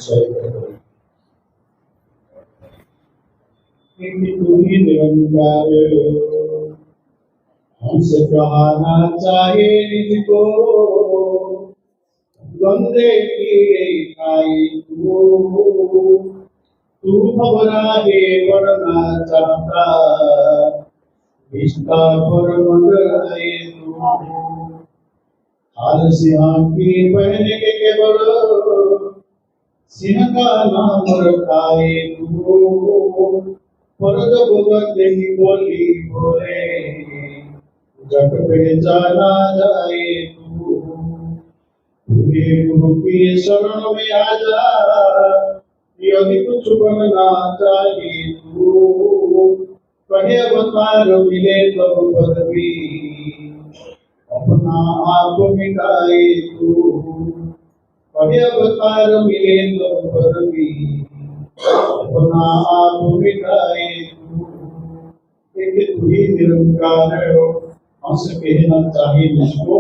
सहित तू ही निरंकार हमसे कहाना चाहे निज को गंदे कीड़े खाई तू घबराए वरना चाहता इसका पर मंडराए तू हाल सिंह की बहन के केवल सिंह का नाम रखाए तू पर जब बदली बोली बोले जग पहचाना जाए तू गुरु की शरण में आ जा यदि कुछ बनना चाहिए तू कहे अवतार मिले तब पदवी अपना आप मिटाए तू कहे अवतार मिले तब पदवी अपना आप मिटाए तू ही निरंकार हो हमसे कहना चाहिए मुझको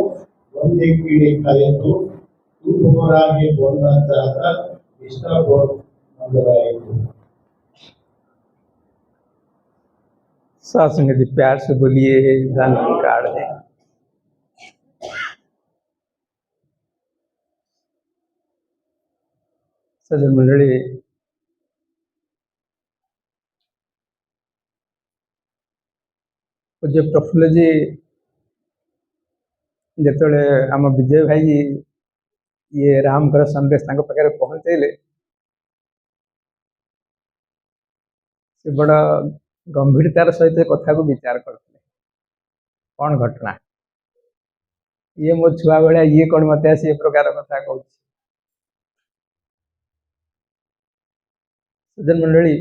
बंदे कीड़े खाए तो तू तुम्हारा ये बोलना चाहता इसका बहुत नजर आए सत्संग जी प्यार से बोलिए धन काट दे। सज्जन मंडली पूज्य प्रफुल्ल जी जिते आम विजय भाई ये रामकर संदेश पाखे पहुँचेले से बड़ गंभीरतार सहित कथा को विचार करते कौन घटना ये मो छुआ भाया ये कौन मत आस प्रकार कथा कहूँ। सज्जन मंडली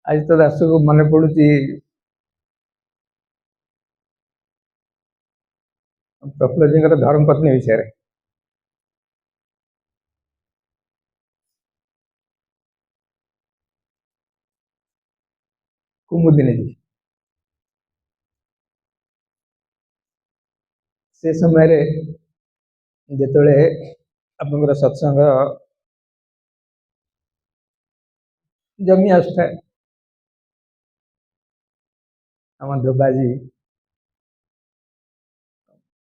आज तो दास को मन पड़ू प्रफुल्ल जी धर्मपत्नी विषय कुमुदिनी जी से समय जिते आप सत्संग जमी आसता आम ध्रुबा जी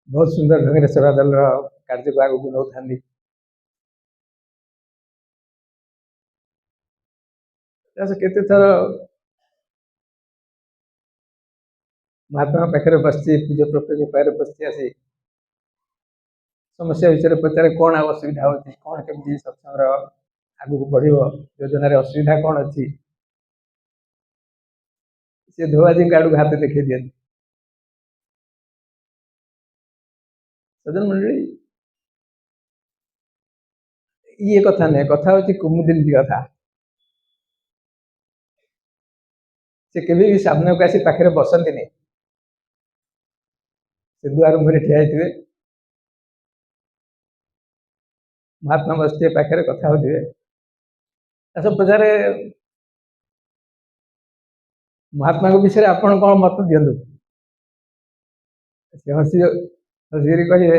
बहुत सुंदर ढंग से सेवा दल कार्य को आगे नौ था केते थर महात्मा पाखे बसती पूज्य प्रफुल्ल पाखे बसती आसी समस्या विषय पचारे कौन असुविधा होती कौन केमी सत्संग आगू बढ़ योजन असुविधा कौन अच्छी सी धोबाजी आड़ हाथ देखी दिखती। सज्जन मंडली ये कथा नहीं कथा हूँ कुमुदिनी कथा से केभी भी सामने को आसी पाखे बसती नहीं से दुआर मुहरे ठिया होते महात्मा बसते पाखे कथा होते सब पचारे महात्मा को विषय आपण कौन मत दिंतु हसी हसी कहे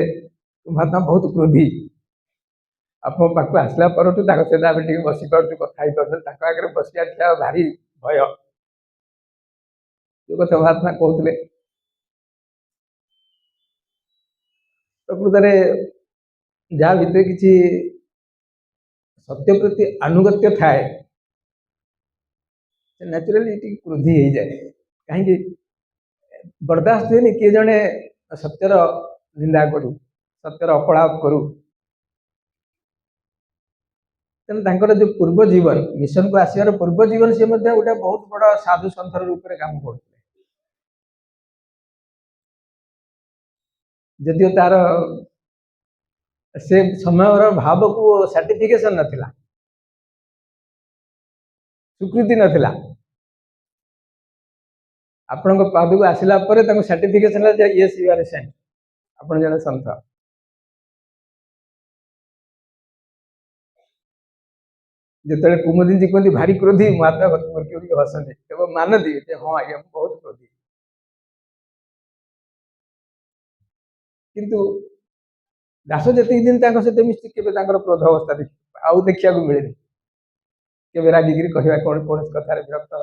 महात्मा बहुत क्रोधी आप पाक आसला पर सहित बसी पार्टी कथा पारे बसिया ठिया भारी भय जो कथा महात्मा कहते प्रकृत जहाँ भीतर किसी सत्य प्रति आनुगत्य थाए नेचुराली क्रोधी हो जाए कहीं बर्दाश्त हुए किए जड़े सत्यर निंदा करू सत्यर अपलाप करू तेनालीर जो पूर्व जीवन मिशन को आसवर पूर्व जीवन सी गोटे बहुत बड़ा साधु सन्थर रूप में काम करते जदिव तार से समय भाव को सर्टिफिकेशन नथिला स्वीकृति नथिला आपण पाद को आसला certification yes you are saint आपण जने संत जिते कुमुदिनी जी कहती भारी क्रोधी महात्मा हसती मानती हाँ आज्ञा बहुत क्रोधी किंतु दास जति दिन सहित मिशि केवे क्रोध अवस्था देखा मिले केवे रागिकी कहवा कौन कथार विरक्त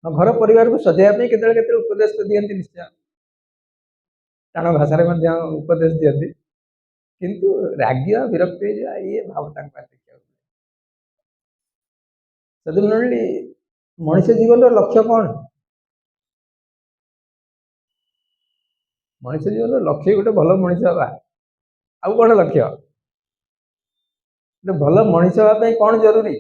हाँ घर परिवार को सजाइवाई के उपदेश तो दिखती निश्चय टाण भाषा उपदेश दिखती किंतु रागी विरक्त ये भाव देखा से मनुष्य जीवन लक्ष्य कौन मनुष्य जीवन लक्ष्य गोटे भल मनीष हाँ आउ कौन लक्ष्य गोटे भल मनीष हाँपाई कौन जरूरी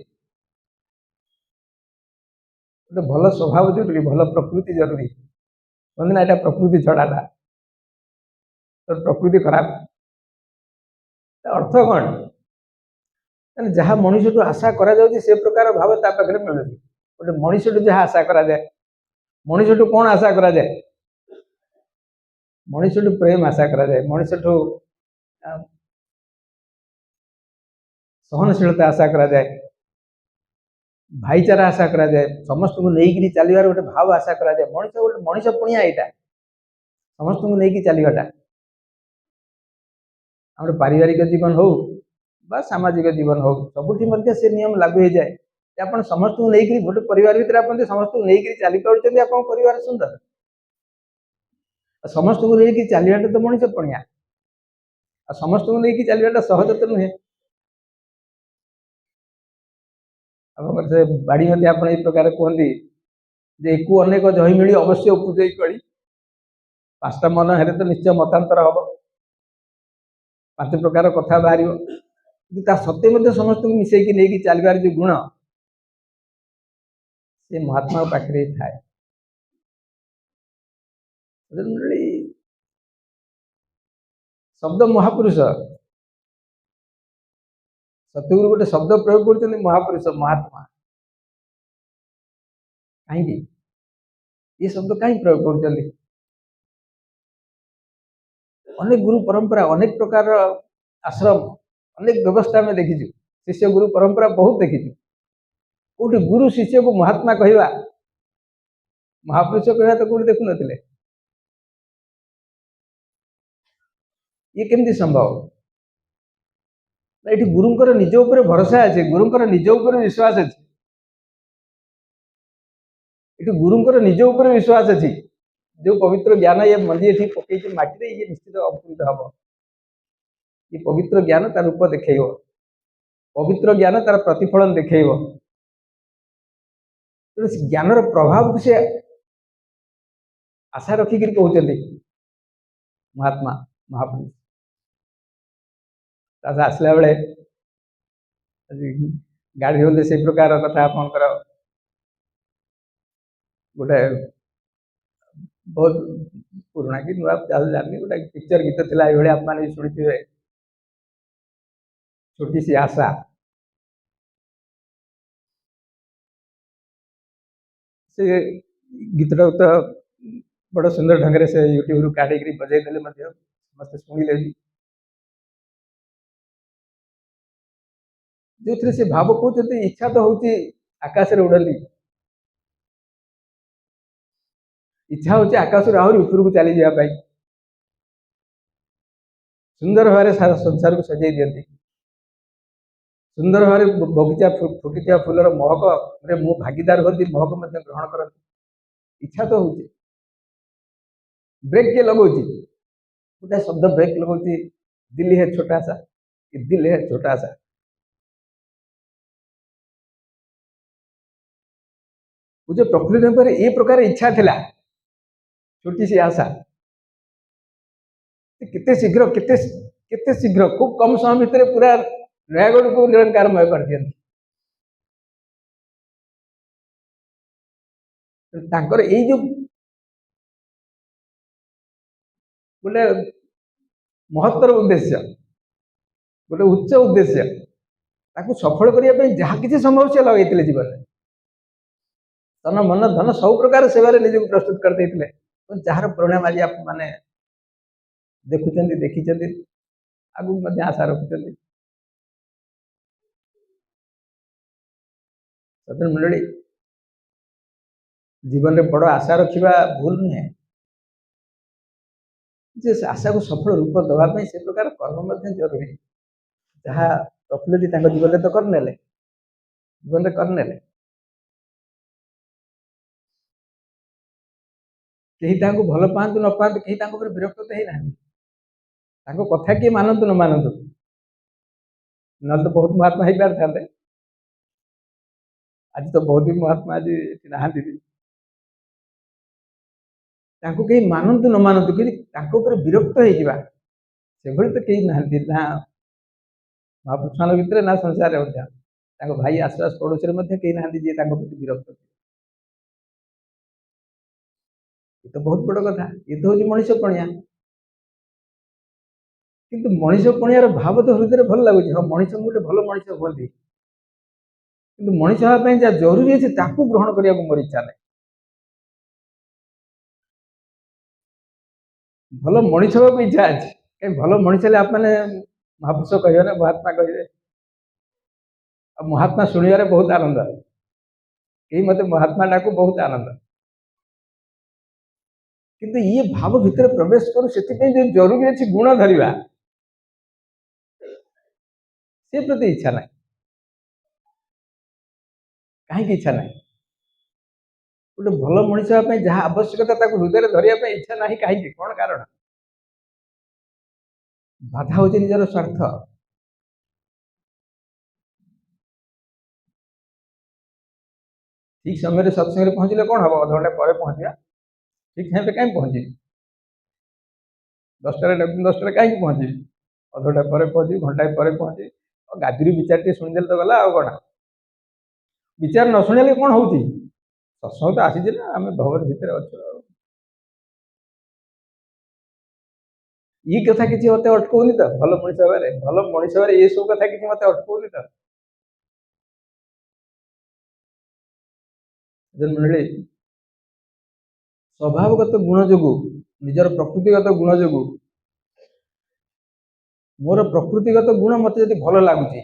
गोटे भल स्वभाव जरूरी भल प्रकृति जरूरी कहते ना यहाँ प्रकृति छड़ाटा तो प्रकृति खराब अर्थ कौन जहाँ मनुष्य आशा करा से प्रकार भाव ता पाखे मिलूँ गोटे मनुष्य जहाँ आशा करा जाए मनुष्य कौन आशा करा जाए मनुष्य प्रेम आशा करा जाए मनुष्य सहनशीलता आशा करा जाए भाईचारा आशा करा जाए समस्त को लेकिन चलवार गोटे भाव आशा करा जाए मनुष्य गोटे मनुष्य पुणिया यहाँ समस्त को लेकिन चलवाटा आम पारिवारिक जीवन हो बा सामाजिक जीवन हो सबुठी से नियम लागू हो जाए आप समस्त को लेकिन गोटे परिवार भीतर आप समस्त को लेकिन चली पार्टी आप परिवार सुंदर समस्त को लेकिन चलवाटा तो मनुष्य पुणिया समस्त को लेकिन चलवाटा सहज तो नुहे से बाड़ी मध्य आप प्रकार कहते जे एकू अनेक जही मिली अवश्य उपजे कड़ी पांचटा मन हेरे तो निश्चय मतांतर हम पांच प्रकार कथा बाहर सत्य समस्त को मिसेकी नहीं चलबार जो गुण से महात्मा पाखे थाए शब्द महापुरुष सतगुरु गोटे शब्द प्रयोग कर महापुरुष महात्मा कहीं ये शब्द कहीं प्रयोग कर अनेक गुरु परंपरा अनेक प्रकार आश्रम अनेक व्यवस्था में देखी शिष्य गुरु परंपरा बहुत देखी कौटी गुरु शिष्य को महात्मा कहवा महापुरुष कहवा तो कौटी देखु नथिले ये केमती संभव ये गुरुंकर निज उपर भरोसा अच्छे गुरुंकर निज उपर विश्वास अच्छे ये गुरुंकर निज उपर विश्वास अच्छी जो पवित्र ज्ञान ये मंदी ये पकई माटी ये निश्चित अपूरित हम ये पवित्र ज्ञान तार रूप देखेब पवित्र ज्ञान तार प्रतिफलन देखेब ज्ञान प्रभाव को से आशा रखिक कहते महात्मा महापुरुष आसला बेले गाड़ी होते से प्रकार कथा आपंकर गोटे बहुत पुराना कि नुआ जानी गोटे पिक्चर गीत थिला ये आप शुणी छोटी सी आशा से गीतटा तो बड़ सुंदर ढंग से यूट्यूब रू काटिक बजे समस्त शुणिले जो से भाव कहते इच्छा तो हूँ आकाश रे उड़ली इच्छा हूँ आकाश आहरी ऊपर को चली जावाई सुंदर भाव संसार को सजाई दिखती सुंदर भाव बगीचा फुटी फूलर महक मु भागीदार होती महक ग्रहण करती इच्छा तो हूँ ब्रेक किए लगौची गोटे शब्द ब्रेक लगौची दिल्ली है छोटा सा दिल है छोटा सा जो प्रकृति पर ये प्रकार इच्छा थिला छोटी सी आशा केते शीघ्र केते शीघ्र खूब कम समय भितर पूरा नयागढ़ को निरंकारमय कर दिखती यही जो गोटे महत्तर उद्देश्य गोटे उच्च उद्देश्य ताकू सफल करने जहाँ किसी संभव से लगे जीवन में तन मन धन सब प्रकार सेवार निज को प्रस्तुत करते जार परिणाम आज आप मैंने देखुं देखी आगू आशा रखुं सदन मंडली जीवन में बड़ आशा रखा भूल नुहे जे से आशा को सफल रूप देवा से प्रकार कर्म जरूरी जहाँ प्रफुल्ल जीवन तो करने जीवन में करने कहीं भल पातु न पातु कहीं विरक्त तो ही ना कथा किए मानतु न मानतु ना तो बहुत महात्मा हो पार था आज तो बहुत भी महात्मा आज नहांती कहीं मानतु न मानतु कि विरक्त हो तो कहीं ना महापुरुष भितर ना संसार भाई आसपास पड़ोसी कहीं ना जी प्रति विरक्त ये तो बहुत बड़ कथा ये तो हूँ मनीष पणिया किंतु मनीष पणियार भाव तो हृदय भल लगुच हाँ मनीष गोटे भल मनीष हमें कि मनीष हाँपाई जहाँ जरूरी अच्छे ग्रहण करने को मोर इच्छा ना भल मनीष हाँ इच्छा अच्छे कहीं भल मनीष आप मैंने महापुरुष कहे ना महात्मा कहे महात्मा शुणवे बहुत आनंद कहीं मत महात्मा डाक बहुत आनंद किंतु ये भाव भितर प्रवेश करू से जो जरूरी अच्छे गुण धरवा से प्रति इच्छा ना कहीं इच्छा ना गोटे भल मनीष हाँपाई जहाँ आवश्यकता हृदय धरने इच्छा ना कहीं कौन कारण बाधा हूँ निजर स्वार्थ ठीक समय सत्संग पहुँचले कौन हम अध घंटा पर पहुँचा ठीक टाइम कहीं पहुँची 10टा 10टा कहीं पहुँची अध घंटा पर पहुँची घंटाए पर पहुँची और गादी विचार टे शुणिदे तो गला आउ कौन विचार न शुणिले कौन हो सत्संग तो आसी ना आम भगवत भितर अच्छे ये कथा किसी मत अटकाउनी तो भल मनीष ये सब कथा किसी मत अटकाउनी तो मंडली स्वभावगत गुण जो निजर प्रकृतिगत गुण जो मोर प्रकृतिगत गुण मत जब भल लगुच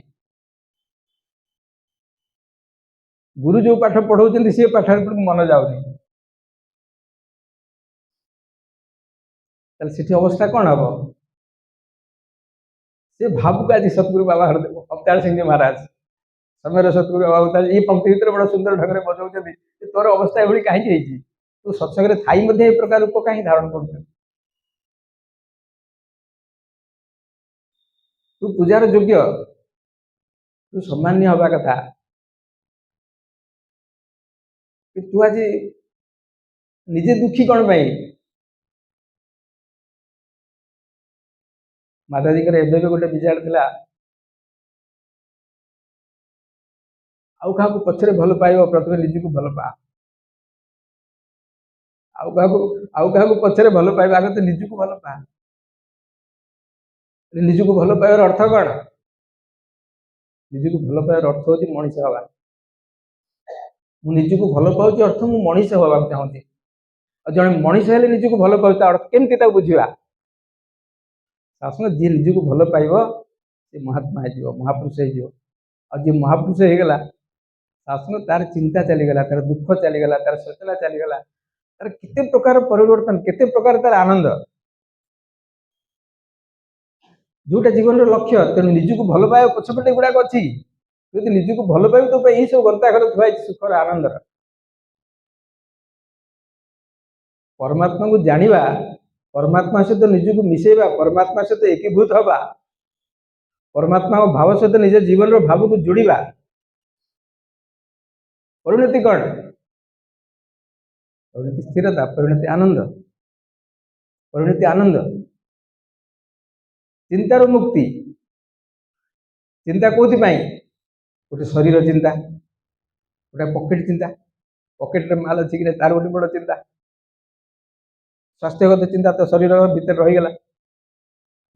गुरु जो पाठ पढ़ाऊँ सी पाठ मन जाऊनी से अवस्था कौन हम से भावुक आज सतगुरु बाबा हरदेव अवतार सिंह जी महाराज समय सतगुरु बाबा ये पंक्ति भितर बड़ा सुंदर ढंग से बजाऊँ तोर अवस्था ये कहीं तू सत्संग थी प्रकार रूप कहीं धारण कर तू पूजार योग्य तू सम्मान्य हवा कथा तू आज निजे दुखी कौन पाई माताजी एवं भी गोटे विचार था आउ क्या पछरे भल पाइब प्रथम निजी को भल पा आउ क्या पछरे भल पाइब आगे तो निजी को भल पा निजी को भल पाइबार अर्थ कौन निजी को भल पाइबार अर्थ हूँ मनीष हवा मुझे को भल पाऊँ अर्थ मु मनीष हवा चाहूँगी जड़े मनीष हेल्ले निजी को भल पाऊँ अर्थ केमती बुझा शासन जी निजी को भल पाइब से महात्मा हो महापुरुष हो जी महापुरुष होगला शासन तार चिंता चलीगला तार दुख चलीगला तार सोचना चलीगला तार केते प्रकार परिवर्तन केते प्रकार तार आनंद जोटा जीवन लक्ष्य तेणु निजी को भल पाइब पछपटे गुड़ाक अच्छी जो निजी को भल पाइब तो यही सब गंता घर थुआ सुखर आनंद परमात्मा को जानिबा परमात्मा सहित निजी को मिसेबा परमात्मा सहित एकीभूत हवा परमात्मा भाव सहित निज जीवन भाव को जोड़ा परिणति कौन परिणति स्थिरता परिणति आनंद चिंतार मुक्ति चिंता कौन गोटे शरीर चिंता गोटे पकेट चिंता पकेट माल अच्छी कि तार गोटे बड़ चिंता स्वास्थ्यगत चिंता तो शरीर भीतर रहीगला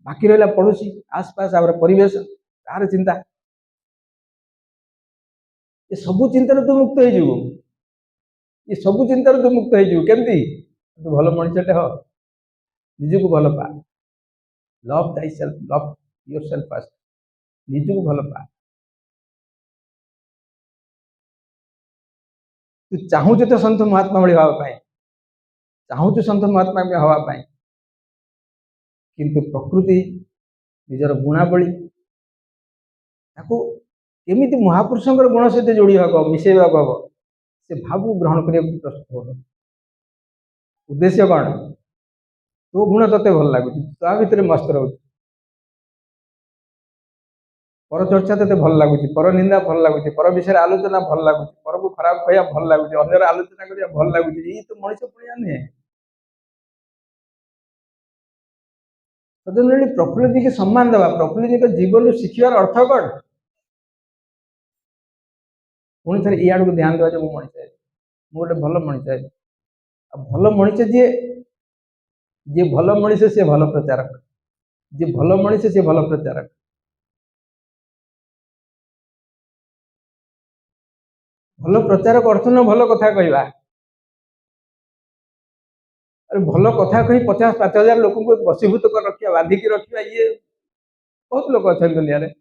बाकी रहा पड़ोसी आसपास आम परिवेश तार चिंता ये सबू चिंतार तू मुक्त हो ये सबू चिंतार तू मुक्त होमती तू भल मनीषटे हो निजी को भल पा love thy self love your self first निजी को भल पा तू चाहूँ तो सन्त महात्मा भाई हाँपाई चाहूँ संत महात्मा में हाँपाई किंतु प्रकृति निजर गुणावली ताको केमिति महापुरुषंकर गुण सहित जोड़ी हब मिसेवाक हब से भाव ग्रहण करने प्रस्तुत हो उद्देश्य कौन तो गुण तते भल लगुच ता भितर मस्त रहू पर चर्चा तते भल लगुच पर निंदा भल लगुच पर विषय आलोचना भल लगुच पर को खराब कहया भल लगुच अन्यर आलोचना करिया भल लगुच ये तो मनुष्य पुणिया नहीं सदन प्रकृति के सम्मान देवा प्रकृति के जीवन शिखार अर्थ कौन पुणी थे ये आड़ को ध्यान देवा जो मनीष गोटे भल मनीष भल मनीष जी भल मनीष सी भल प्रचारक जी भल मनीष सी भल प्रचारक भल प्रचारक अर्थ न भल कथा कहवा अरे भल कथा कही 50-5,000 लोक को वशीभूत कर रखा बाधिकी रखा ये बहुत लोग अच्छा दुनिया रे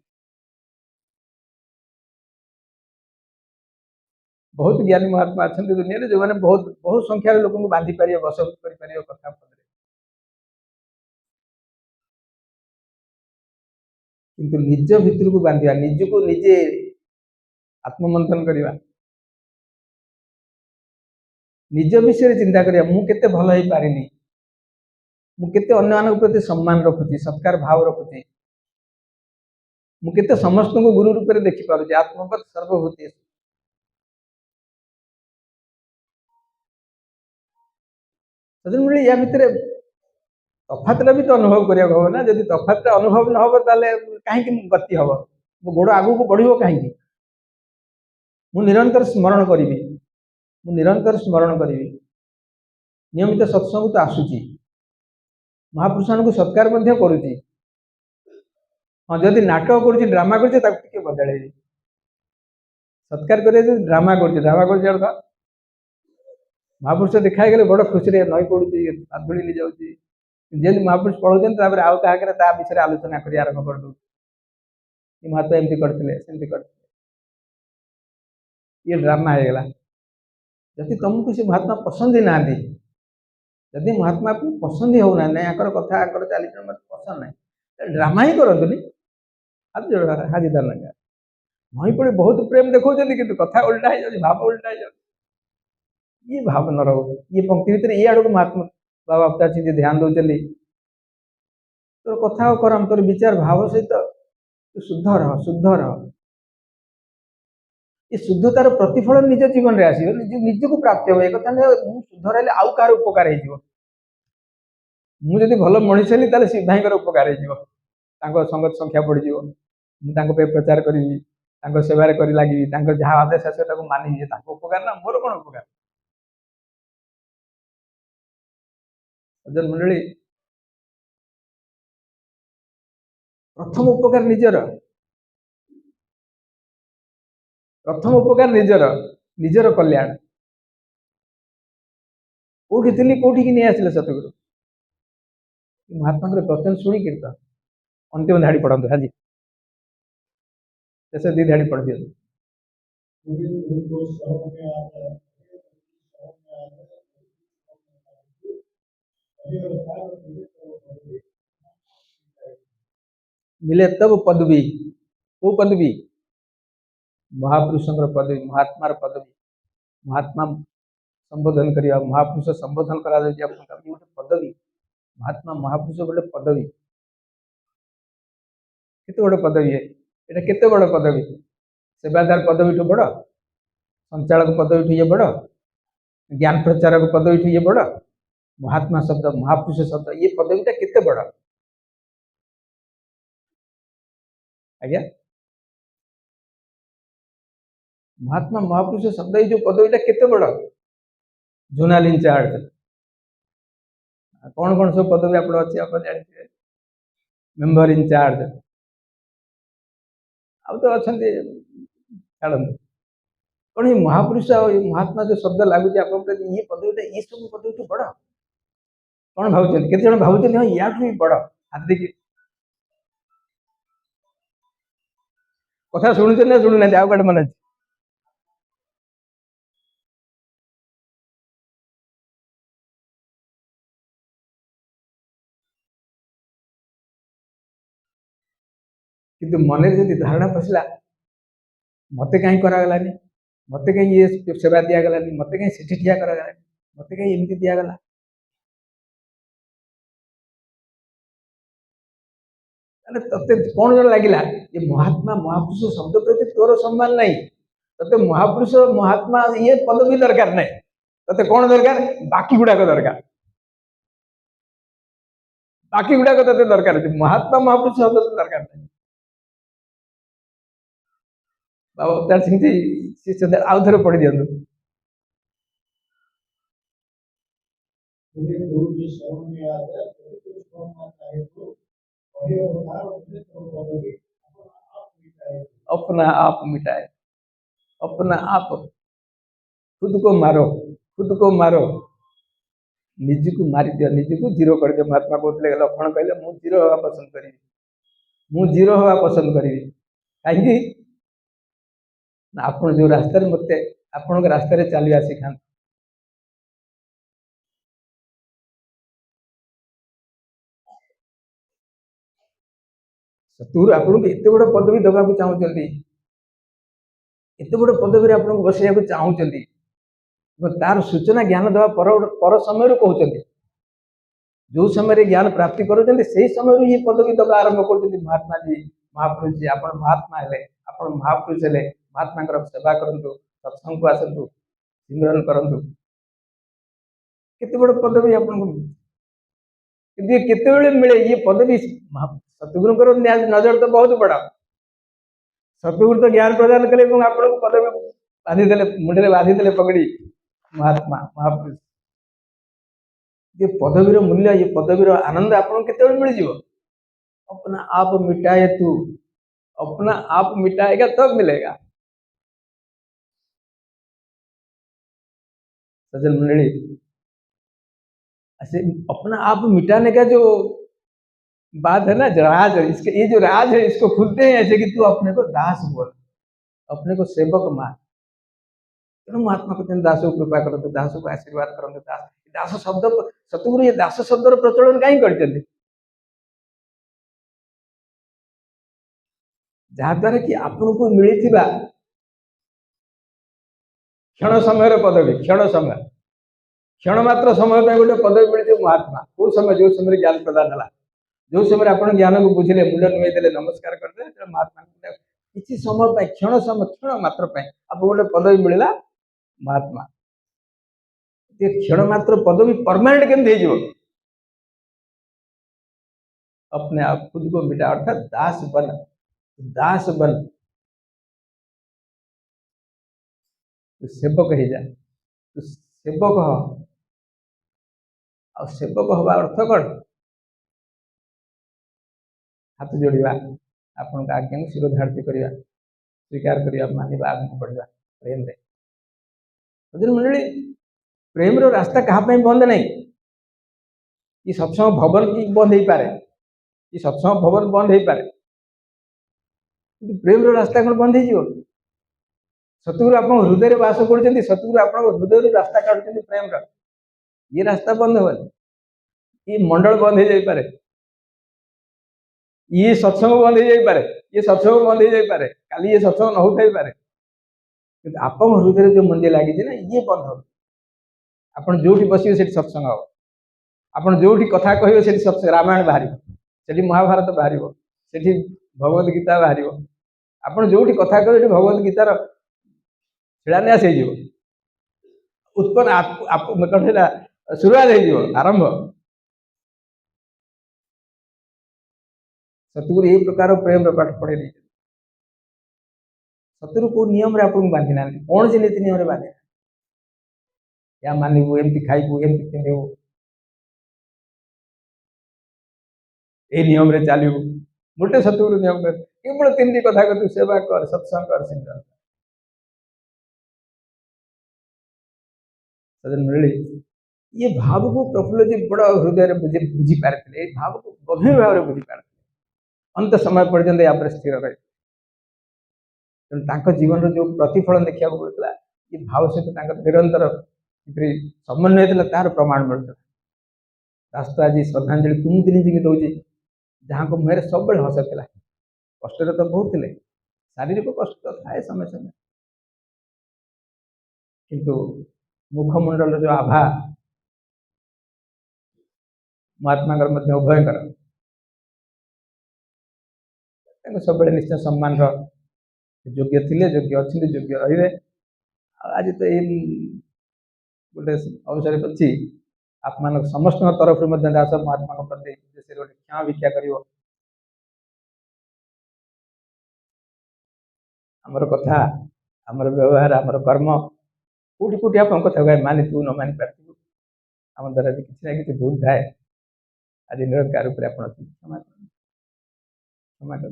बहुत ज्ञानी महात्मा अच्छा दुनिया रे जो मैंने बहुत बहुत संख्यार लोक को बांधि पारे वशभूत कर पारे कथा किंतु निज भितर को बांधिया निज को निजे आत्ममंथन करवा निज विषय चिंता करिया मु केते भल होई पारिनी मु केते अन्य मानक प्रति सम्मान रखुची सत्कार भाव रखुची मु केते समस्त को गुरु रूप में देखि पारुची आत्मवत सर्वभूति सजन मिली या भितर तफातटा भी तो अनुभव करिया हो ना जदि तफातटा अनुभव न हो ताले काहे गति हबो मो गोड़ आगु को बढ़िबो काहे मु निरंतर स्मरण करिवि मु निरंतर स्मरण करिवि नियमित सत्संग तो आसुची महापुरुषों को सत्कार मध्य करुची हाँ जदि नाटक करुची ड्रामा करुची ताको टिके बदलेबी सत्कार करे ड्रामा करुची अर्थ महापुरुष देखा गले बड़ खुशी रे नई पड़ुची आधुली जाऊँगी जमी महापुरुष पढ़ाऊँ आउ क्या विषय आलोचना कर आरंभ कर दो महात्मा एमती करते ये ड्रामा होगा जदि तुमको से महात्मा पसंद ही ना जदि महात्मा को पसंद ही होना ना आकर कथा आकर चली मत पसंद ना ड्रामा ही करतुनि हाजिदार लगा नई पड़े बहुत प्रेम देखा कि कथा उल्टा हो भाव उल्टा हो ये भाव न रहो ये पंक्ति भीतर ये आड़ को महात्मा बाबा अवतार सिंह ध्यान दौरान तोर कथा करम तोर विचार भाव सहित शुद्ध रह ये शुद्धतार प्रतिफलन निज जीवन में आस निज को प्राप्त हो कथा शुद्ध रही आउ कह उपकार मुझे भल मनीष हेली शिव भाई उपकार हो संगत संख्या बढ़ी मुझे प्रचार करी सेवार कर लगी जहाँ आदेश आस मानि उपकार ना मोर कौन उपकार सज्जन मंडली प्रथम उपकार निजर कल्याण कौटी थी कौटी की नहीं आसिले सतगुरु महात्मा प्रचन शुणी कीर्तन अंतिम धाड़ी पढ़ते हाँ जी जैसे 2 धाड़ी पढ़ दिए मिले तब पदवी को पदवी महापुरुषों पदवी महात्मार पदवी महात्मा संबोधन करिया महापुरुष संबोधन करा गोटे पदवी महात्मा महापुरुष गोटे पदवी केते बड़ पदवी है ये केते बड़ पदवी सेवादार पदवी ठू बड़ संचालक पदवी ठू ये बड़ ज्ञान प्रचारक पदवी ठू ये बड़ महात्मा शब्द महापुरुष शब्द ये पदवीटा केते बड़ आज्ञा महात्मा महापुरुष शब्द जो पदवीटा केते बड़ जोनाल इंचार्ज कौन कौन सब पदवी आप जानते मेंबर इंचार्ज अब तो अच्छा छाड़ कौन ये महापुरुष महात्मा जो शब्द लगुच ये पदवीटा ये सब पदवी तो बड़ कौन भाव केते जन भाव हाँ या भी बड़ हाथ देखिए कथा शुणुचे ना शुणु ना आउ कटे मन अच्छे किंतु मन जब धारणा पशिला मत कहीं करागलानी मत कहीं ये सेवा दिगलानी मत कहीं से ठिया करागलानी मत कहीं एमती दिगला ते कौन जन लगे ये महात्मा महापुरुष शब्द प्रति तोर सम्मान नहीं ते महापुरुष महात्मा ये पदवी दरकार नहीं ते कौन दरकार बाकी गुड़ाक दरकार बाकी गुड़ाक ते दरकार महात्मा महापुरुष शब्द दरकार नहीं बाबा अवतार सिंह आउ थे पढ़ी दिखाँ मुझे गुरु जी शरण में आता है तो कुछ करना चाहे तो और ये अवतार अपने तो पदवी अपना आप मिटाए अपना आप खुद को मारो निज को मारी दियो निज को जीरो कर दियो महात्मा कहते लक्षण कहले मु जीरो हवा पसंद करी कहीं आप जो रास्ता मत आपण रास्ता चलवा शिखा सतगुरु आपको एत बड़ पदवी दबा चाहते एत बड़ पदवी आपको बसैया चाहते तार सूचना ज्ञान दवा पर समय कहते जो समय ज्ञान प्राप्ति करुँच से समय ये पदवी दबा आरंभ कर महात्मा जी महापुरुष जी आप महात्मा है आप महापुरुष है महात्मा सेवा करूँ सत्संग को आसतु सिमरन करूँ केते बड़ पदवी आपको केते मिले ये पदवी सतगुरु नजर तो बहुत बड़ा सतगुरु तो ज्ञान प्रदान कले आपको पदवी बांधीदे मुंडे बांधीदे पगड़ी महात्मा महापुरुष ये पदवीर मूल्य ये पदवीर आनंद आपको केते मिल जाव अपना आप मिटाए तू अपना आप मिटाएगा तब मिलेगा सज्जन मंडली ऐसे अपना आप मिटाने का जो बात है ना राज है इसके ये जो राज है इसको खुलते हैं ऐसे कि तू अपने को दास बोल अपने को सेवक मान तेणु महात्मा कहते दास को कृपा करते दास को आशीर्वाद करते दास शब्द सतगुरु ये दास शब्द प्रचलन कहीं करते जहाद्वारा कि आपको मिलता क्षण समय पदवी क्षण मात्र समय गोटे पदवी मिलती महात्मा कौ समय जो समय ज्ञान प्रदान है जो समय आप ज्ञान को बुझे मूल्य नुदे नमस्कार करते महात्मा किसी समय क्षण मात्र आपको गोटे पदवी मिलला महात्मा ये क्षण मात्र पदवी परमानेंट केमती हो अपने आप खुद को मिटा अर्थात दास बन तू सेवक हो जा तू सेवक हो आ सेवक हवा अर्थ कौन हाथ जोड़ा आपण आज्ञा को शिर धारती करवा स्वीकार करवा मानवा आगे बढ़ा प्रेम मंडली प्रेम रो रास्ता क्या बंद नहीं ये सत्संग भवन की बंद हो पारे ये सत्संग भवन बंद हो पारे प्रेम रो रास्ता कौन बंद हो सतगुरु आप हृदय वास कर सतगुरु आप हृदय रास्ता काटुच्च प्रेम ये रास्ता बंद हो ये मंडल बंद हो जाए ये सत्संग बंद हो जाए ये सत्संग बंद हो जाए काली ये सत्संग न हो पारे आप हृदय जो मंदिर लगी ना ये बंद हो आप जो बसवे से सत्संग हम आप जो कथा कहे से सत्संग रामायण बाहर से महाभारत बाहर से भगवद गीता बाहर आप जो कथा कहे भगवद गीतार शिलान्यास हो उत्पन्न शुरुआत हो आरंभ सतगुरु यही प्रकार प्रेम पाठ पढ़े सतगुरु को नियम रे आपको बांधी ना कौन से नीति नियम रे बांधे या मानबू एमती खाइबू एमती पिंधु ए नियम रे चलू गोटे सतगुरु नियम केवल 3टी कथा कर तू सेवा कर सत्संग कर सिमरन सजन मिली ये भाव को प्रफुल्ल जी बड़ हृदय बुझी पारे भाव को गभीर भाव में बुझी पारे अंत समय पर्यंत यहाँ स्थिर रहे तेणु जीवन जो प्रतिफलन देखा मिलता ये भाव सहित निरंतर समन्वय था तार प्रमाण मिलता रास्ता आज श्रद्धांजलि कुमुदिनी जी की दौर जहाँ को मुहर सब हस था कष्ट तो बहुत थे, शारीरिक कष्ट तो थाए समय समय, किंतु मुखमंडल जो आभा महात्मा उभयकर सब निश्चय सम्मान योग्य थे, योग्य अच्छे, योग्य रे। आज तो ये गोटे अवसर अच्छी आप मान समस्त तरफ दास महात्मा प्रति उद्देश्य गोटे क्षमा भिक्षा कर आमर कथा आमर व्यवहार आमर कर्म कौटी कौटी आप कथा मानी थू न मानी पार्थू आम द्वारा किसी ना कि भूल थाए आज निरंकार क्षमा क्षमा कर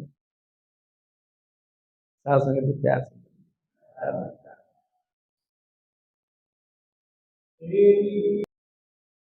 साहस प्यास। ये